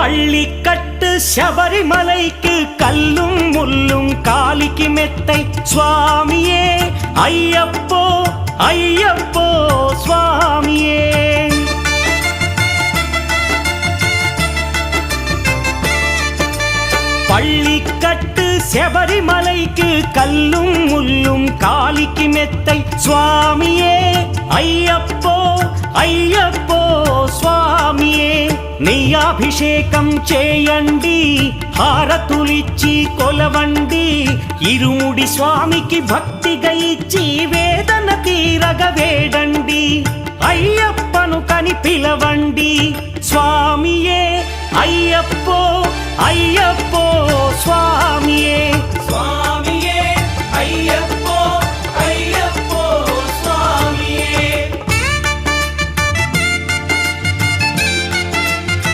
பள்ளிக்கட்டு சபரிமலைக்கு கல்லும் முள்ளும் காலிக்கு மெத்தை சுவாமியே ஐயப்போ ஐயப்போ சுவாமியே. பள்ளிக்கட்டு சபரிமலைக்கு கல்லும் முள்ளும் காலிக்கு மெத்தை சுவாமியே ஐயப்போ ஐயப்போ స్వామియే. నీ అభిషేకం చేయండి హారతులిచ్చి కొలవండి ఇరుముడి స్వామికి భక్తిగా ఇచ్చి వేదన తీరగ వేడండి అయ్యప్పను కని పిలవండి స్వామియే అయ్యప్పో అయ్యప్పో స్వామియే.